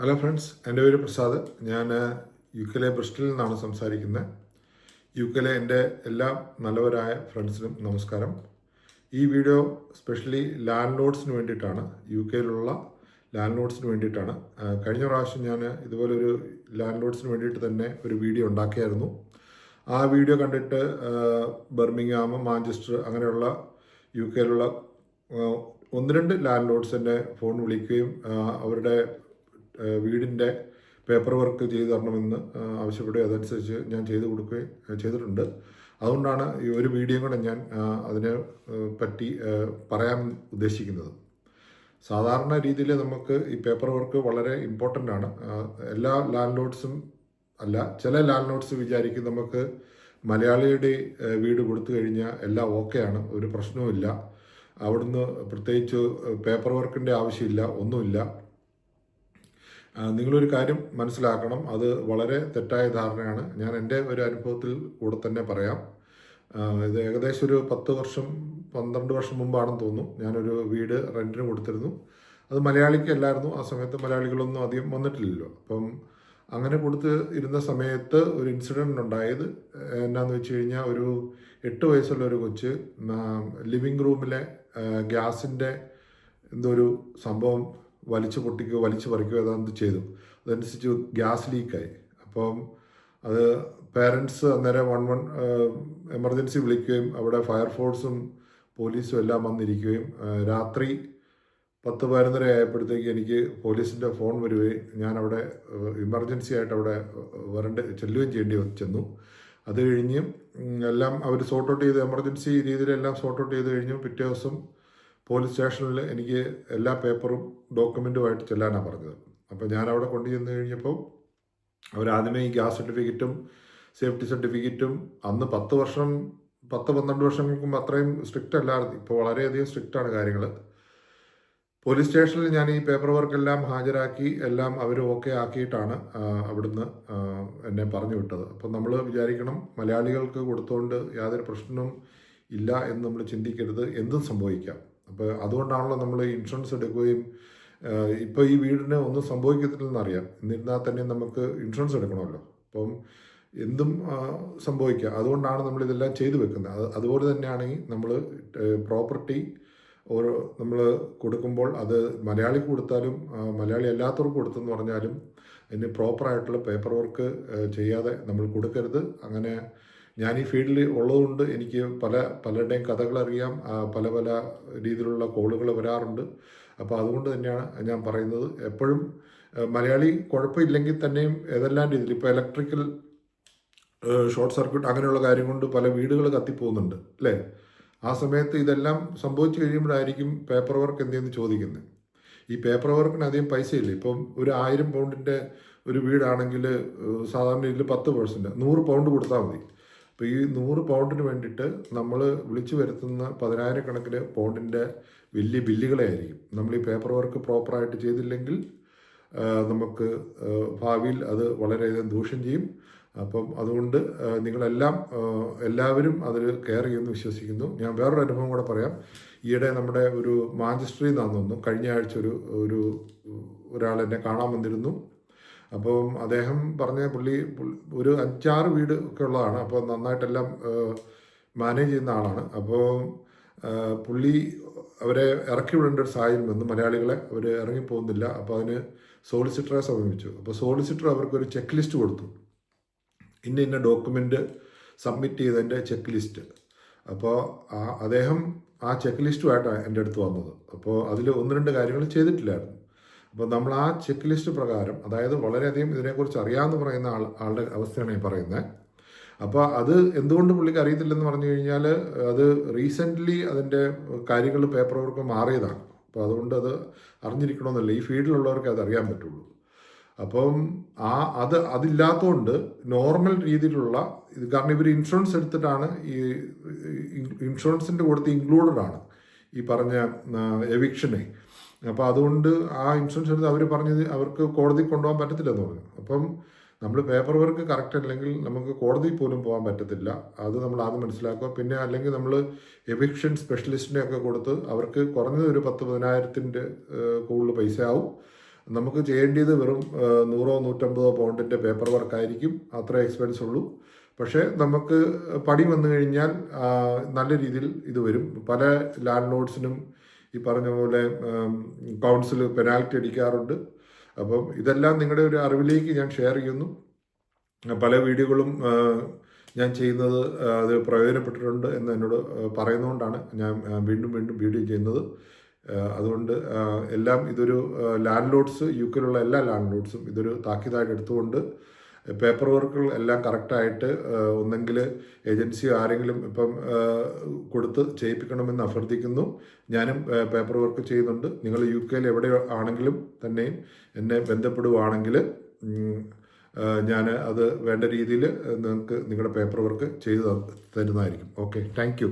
Hello friends, എൻ്റെ പേര് പ്രസാദ്. ഞാൻ യു കെയിലെ ബ്രിസ്റ്റലിൽ നിന്നാണ് സംസാരിക്കുന്നത്. യു കെയിലെ എൻ്റെ എല്ലാ നല്ലവരായ ഫ്രണ്ട്സിനും നമസ്കാരം. ഈ വീഡിയോ സ്പെഷ്യലി ലാൻഡ് ലോഡ്സിന് വേണ്ടിയിട്ടാണ്, യു കെയിലുള്ള ലാൻഡ് ലോഡ്സിന് വേണ്ടിയിട്ടാണ്. കഴിഞ്ഞ പ്രാവശ്യം ഞാൻ ഇതുപോലൊരു ലാൻഡ് ലോഡ്സിന് വേണ്ടിയിട്ട് തന്നെ ഒരു വീഡിയോ ഉണ്ടാക്കിയായിരുന്നു. ആ വീഡിയോ കണ്ടിട്ട് ബർമിംഗ്ഹാം, മാഞ്ചസ്റ്റർ അങ്ങനെയുള്ള യു കെയിലുള്ള ഒന്ന് രണ്ട് ലാൻഡ് ലോഡ്സ് എന്നെ ഫോൺ വിളിക്കുകയും അവരുടെ വീടിൻ്റെ പേപ്പർ വർക്ക് ചെയ്തു തരണമെന്ന് ആവശ്യപ്പെടുകയും അതനുസരിച്ച് ഞാൻ ചെയ്തു കൊടുക്കുകയും ചെയ്തിട്ടുണ്ട്. അതുകൊണ്ടാണ് ഈ ഒരു വീഡിയോ കൂടെ ഞാൻ അതിനെ പറ്റി പറയാൻ ഉദ്ദേശിക്കുന്നത്. സാധാരണ രീതിയിൽ നമുക്ക് ഈ പേപ്പർ വർക്ക് വളരെ ഇമ്പോർട്ടൻ്റ് ആണ്. എല്ലാ ലാൻഡ് ലോഡ്സും അല്ല, ചില ലാൻഡ് ലോഡ്സ് വിചാരിക്കും നമുക്ക് മലയാളിയുടെ വീട് കൊടുത്തു കഴിഞ്ഞാൽ എല്ലാം ഓക്കെയാണ്, ഒരു പ്രശ്നവുമില്ല, അവിടുന്ന് പ്രത്യേകിച്ച് പേപ്പർ വർക്കിൻ്റെ ആവശ്യമില്ല, ഒന്നുമില്ല. നിങ്ങളൊരു കാര്യം മനസ്സിലാക്കണം, അത് വളരെ തെറ്റായ ധാരണയാണ്. ഞാൻ എൻ്റെ ഒരു അനുഭവത്തിൽ കൂടെ തന്നെ പറയാം. ഇത് ഏകദേശം ഒരു 12 വർഷം മുമ്പാണെന്ന് തോന്നുന്നു. ഞാനൊരു വീട് റെൻറ്റിന് കൊടുത്തിരുന്നു. അത് മലയാളിക്കല്ലായിരുന്നു. ആ സമയത്ത് മലയാളികളൊന്നും അധികം വന്നിട്ടില്ലല്ലോ. അപ്പം അങ്ങനെ കൊടുത്ത് ഇരുന്ന സമയത്ത് ഒരു ഇൻസിഡൻറ്റ് ഉണ്ടായത് എന്നാന്ന് വെച്ച് കഴിഞ്ഞാൽ, ഒരു 8 വയസ്സുള്ള ഒരു കൊച്ച് ലിവിങ് റൂമിലെ ഗ്യാസിൻ്റെ എന്തോ ഒരു സംഭവം വലിച്ചു പൊട്ടിക്കുകയോ വലിച്ചു പറിക്കുകയോ അതെന്ത് ചെയ്തു. അതനുസരിച്ച് ഗ്യാസ് ലീക്കായി. അപ്പം അത് പേരൻസ് അന്നേരം 11 എമർജൻസി വിളിക്കുകയും അവിടെ ഫയർഫോഴ്സും പോലീസും എല്ലാം വന്നിരിക്കുകയും രാത്രി 10-11 ആയപ്പോഴത്തേക്ക് എനിക്ക് പോലീസിൻ്റെ ഫോൺ വരികയും ഞാൻ അവിടെ ഇമർജൻസി ആയിട്ട് അവിടെ ചെല്ലുകയും ചെയ്യേണ്ടി ചെന്നു. അത് കഴിഞ്ഞ് എല്ലാം അവർ സോർട്ട് ഔട്ട് ചെയ്ത്, എമർജൻസി രീതിയിലെല്ലാം സോർട്ട് ഔട്ട് ചെയ്ത് കഴിഞ്ഞു. പിറ്റേ ദിവസം പോലീസ് സ്റ്റേഷനിൽ എനിക്ക് എല്ലാ പേപ്പറും ഡോക്യുമെൻറ്റുമായിട്ട് ചെല്ലാനാണ് പറഞ്ഞത്. അപ്പോൾ ഞാൻ അവിടെ കൊണ്ടു ചെന്ന് കഴിഞ്ഞപ്പോൾ അവരാദ്യമേ ഈ ഗ്യാസ് സർട്ടിഫിക്കറ്റും സേഫ്റ്റി സർട്ടിഫിക്കറ്റും, അന്ന് 10-12 വർഷങ്ങൾക്ക് മുമ്പ് അത്രയും സ്ട്രിക്റ്റ് അല്ലായിരുന്നു. ഇപ്പോൾ വളരെയധികം സ്ട്രിക്റ്റാണ് കാര്യങ്ങൾ. പോലീസ് സ്റ്റേഷനിൽ ഞാൻ ഈ പേപ്പർ വർക്കെല്ലാം ഹാജരാക്കി എല്ലാം അവർ ഓക്കെ ആക്കിയിട്ടാണ് അവിടുന്ന് എന്നെ പറഞ്ഞു വിട്ടത്. അപ്പം നമ്മൾ വിചാരിക്കണം, മലയാളികൾക്ക് കൊടുത്തുകൊണ്ട് യാതൊരു പ്രശ്നവും ഇല്ല എന്ന് നമ്മൾ ചിന്തിക്കരുത്, എന്തും സംഭവിക്കാം. അപ്പോൾ അതുകൊണ്ടാണല്ലോ നമ്മൾ ഇൻഷുറൻസ് എടുക്കുകയും, ഇപ്പോൾ ഈ വീടിന് ഒന്നും സംഭവിക്കത്തില്ലെന്നറിയാം, എന്നിരുന്നാൽ തന്നെ നമുക്ക് ഇൻഷുറൻസ് എടുക്കണമല്ലോ. അപ്പം എന്തും സംഭവിക്കാം. അതുകൊണ്ടാണ് നമ്മളിതെല്ലാം ചെയ്തു വെക്കുന്നത്. അതുപോലെ തന്നെയാണെങ്കിൽ നമ്മൾ പ്രോപ്പർട്ടി നമ്മൾ കൊടുക്കുമ്പോൾ അത് മലയാളിക്ക് കൊടുത്താലും മലയാളി അല്ലാത്തവർക്ക് കൊടുത്തെന്ന് പറഞ്ഞാലും അതിന് പ്രോപ്പറായിട്ടുള്ള പേപ്പർ വർക്ക് ചെയ്യാതെ നമ്മൾ കൊടുക്കരുത്. അങ്ങനെ ഞാൻ ഈ ഫീൽഡിൽ ഉള്ളതുകൊണ്ട് എനിക്ക് പലരുടെയും കഥകളറിയാം, പല രീതിയിലുള്ള കോളുകൾ വരാറുണ്ട്. അപ്പോൾ അതുകൊണ്ട് തന്നെയാണ് ഞാൻ പറയുന്നത്, എപ്പോഴും മലയാളി കുഴപ്പമില്ലെങ്കിൽ തന്നെയും ഏതെല്ലാം രീതിയിൽ, ഇപ്പോൾ ഇലക്ട്രിക്കൽ ഷോർട്ട് സർക്യൂട്ട് അങ്ങനെയുള്ള കാര്യം കൊണ്ട് പല വീടുകൾ കത്തിപ്പോകുന്നുണ്ട് അല്ലേ. ആ സമയത്ത് ഇതെല്ലാം സംഭവിച്ചു കഴിയുമ്പോഴായിരിക്കും പേപ്പർ വർക്ക് എന്തെന്ന് ചോദിക്കുന്നത്. ഈ പേപ്പർ വർക്കിന് അധികം പൈസയില്ല. ഇപ്പം ഒരു 1000 പൗണ്ടിൻ്റെ ഒരു വീടാണെങ്കിൽ സാധാരണ ഇതിൽ 10% 100 പൗണ്ട് കൊടുത്താൽ മതി. അപ്പോൾ ഈ 100 പൗണ്ടിന് വേണ്ടിയിട്ട് നമ്മൾ വിളിച്ചു വരുത്തുന്ന 10,000 കണക്കിന് പൗണ്ടിൻ്റെ വലിയ ബില്ലുകളെ ആയിരിക്കും. നമ്മൾ ഈ പേപ്പർ വർക്ക് പ്രോപ്പറായിട്ട് ചെയ്തില്ലെങ്കിൽ നമുക്ക് ഭാവിയിൽ അത് വളരെയധികം ദൂഷ്യം ചെയ്യും. അപ്പം അതുകൊണ്ട് എല്ലാവരും അതിൽ കെയർ ചെയ്യുമെന്ന് വിശ്വസിക്കുന്നു. ഞാൻ വേറൊരു അനുഭവം കൂടെ പറയാം. ഈയിടെ നമ്മുടെ ഒരു മാഞ്ചസ്റ്ററിൽ നിന്നാന്ന് തോന്നുന്നു, കഴിഞ്ഞ ആഴ്ച ഒരാൾ എന്നെ കാണാൻ വന്നിരുന്നു. അപ്പം അദ്ദേഹം പറഞ്ഞ പുള്ളി ഒരു 5-6 വീട് ഒക്കെ ഉള്ളതാണ്. അപ്പോൾ നന്നായിട്ടെല്ലാം മാനേജ് ചെയ്യുന്ന ആളാണ്. അപ്പോൾ പുള്ളി അവരെ ഇറക്കി വിടേണ്ട ഒരു സാഹചര്യം വന്നു, മലയാളികളെ. അവർ ഇറങ്ങിപ്പോകുന്നില്ല. അപ്പോൾ അതിന് സോളിസിറ്ററെ സമീപിച്ചു. അപ്പോൾ സോളിസിറ്റർ അവർക്കൊരു ചെക്ക് ലിസ്റ്റ് കൊടുത്തു, ഇന്ന ഡോക്യുമെൻ്റ് സബ്മിറ്റ് ചെയ്തതിൻ്റെ ചെക്ക് ലിസ്റ്റ്. അപ്പോൾ അദ്ദേഹം ആ ചെക്ക് ലിസ്റ്റുമായിട്ടാണ് എൻ്റെ അടുത്ത് വന്നത്. അപ്പോൾ അതിൽ 1-2 കാര്യങ്ങൾ ചെയ്തിട്ടില്ലായിരുന്നു. അപ്പോൾ നമ്മൾ ആ ചെക്ക് ലിസ്റ്റ് പ്രകാരം, അതായത് വളരെയധികം ഇതിനെക്കുറിച്ച് അറിയാമെന്ന് പറയുന്ന ആളുടെ അവസ്ഥയാണ് ഈ പറയുന്നത്. അപ്പോൾ അത് എന്തുകൊണ്ട് പുള്ളിക്ക് അറിയത്തില്ലെന്ന് പറഞ്ഞു കഴിഞ്ഞാൽ, അത് റീസെൻ്റ്ലി അതിൻ്റെ കാര്യങ്ങൾ പേപ്പർ വർക്ക് മാറിയതാണ്. അപ്പോൾ അതുകൊണ്ട് അത് അറിഞ്ഞിരിക്കണമെന്നില്ല, ഈ ഫീൽഡിലുള്ളവർക്ക് അത് അറിയാൻ പറ്റുള്ളൂ. അപ്പം അതില്ലാത്തതുകൊണ്ട് നോർമൽ രീതിയിലുള്ള ഇത്, കാരണം ഇവർ ഇൻഷുറൻസ് എടുത്തിട്ടാണ്, ഈ ഇൻഷുറൻസിൻ്റെ കൂടെ ഇൻക്ലൂഡഡ് ആണ് ഈ പറഞ്ഞ എവിക്ഷനെ. അപ്പോൾ അതുകൊണ്ട് ആ ഇൻഷുറൻസ് എടുത്ത് അവർ പറഞ്ഞത് അവർക്ക് കോടതി കൊണ്ടുപോകാൻ പറ്റത്തില്ലെന്ന് പറഞ്ഞു. അപ്പം നമ്മൾ പേപ്പർ വർക്ക് കറക്റ്റ് അല്ലെങ്കിൽ നമുക്ക് കോടതിയിൽ പോലും പോകാൻ പറ്റത്തില്ല. അത് നമ്മൾ ആദ്യം മനസ്സിലാക്കുക. പിന്നെ അല്ലെങ്കിൽ നമ്മൾ എവിക്ഷൻ സ്പെഷ്യലിസ്റ്റിനെ ഒക്കെ കൊടുത്ത് അവർക്ക് കുറഞ്ഞത് ഒരു 10-15,000 കൂടുതൽ പൈസ ആവും. നമുക്ക് ചെയ്യേണ്ടത് വെറും 100-150 പൗണ്ടിൻ്റെ പേപ്പർ വർക്കായിരിക്കും, അത്ര എക്സ്പെൻസ് ഉള്ളൂ. പക്ഷേ നമുക്ക് പണി വന്നു കഴിഞ്ഞാൽ നല്ല രീതിയിൽ ഇത് വരും. പല ലാൻഡ് ലോഡ്സിനും ഈ പറഞ്ഞ പോലെ കൗൺസിൽ പെനാൽറ്റി അടിക്കാറുണ്ട്. അപ്പം ഇതെല്ലാം നിങ്ങളുടെ ഒരു അറിവിലേക്ക് ഞാൻ ഷെയർ ചെയ്യുന്നു. പല വീഡിയോകളും ഞാൻ ചെയ്യുന്നത് അത് പ്രയോജനപ്പെട്ടിട്ടുണ്ട് എന്ന് എന്നോട് പറയുന്നതുകൊണ്ടാണ് ഞാൻ വീണ്ടും വീണ്ടും വീഡിയോ ചെയ്യുന്നത്. അതുകൊണ്ട് എല്ലാം ഇതൊരു ലാൻഡ് ലോഡ്സ്, UK-യിലുള്ള എല്ലാ ലാൻഡ് ലോഡ്സും ഇതൊരു താക്കീതായിട്ട് എടുത്തുകൊണ്ട് പേപ്പർ വർക്കുകൾ എല്ലാം കറക്റ്റായിട്ട് ഒന്നെങ്കിൽ ഏജൻസിയോ ആരെങ്കിലും ഇപ്പം കൊടുത്ത് ചെയ്യിപ്പിക്കണമെന്ന് അഭ്യർത്ഥിക്കുന്നു. ഞാനും പേപ്പർ വർക്ക് ചെയ്യുന്നുണ്ട്. നിങ്ങൾ UK-യിൽ എവിടെ ആണെങ്കിലും തന്നെയും എന്നെ ബന്ധപ്പെടുവാണെങ്കിൽ ഞാൻ അത് വേണ്ട രീതിയിൽ നിങ്ങൾക്ക് നിങ്ങളുടെ പേപ്പർ വർക്ക് ചെയ്തു തരുന്നതായിരിക്കും. Okay, thank you.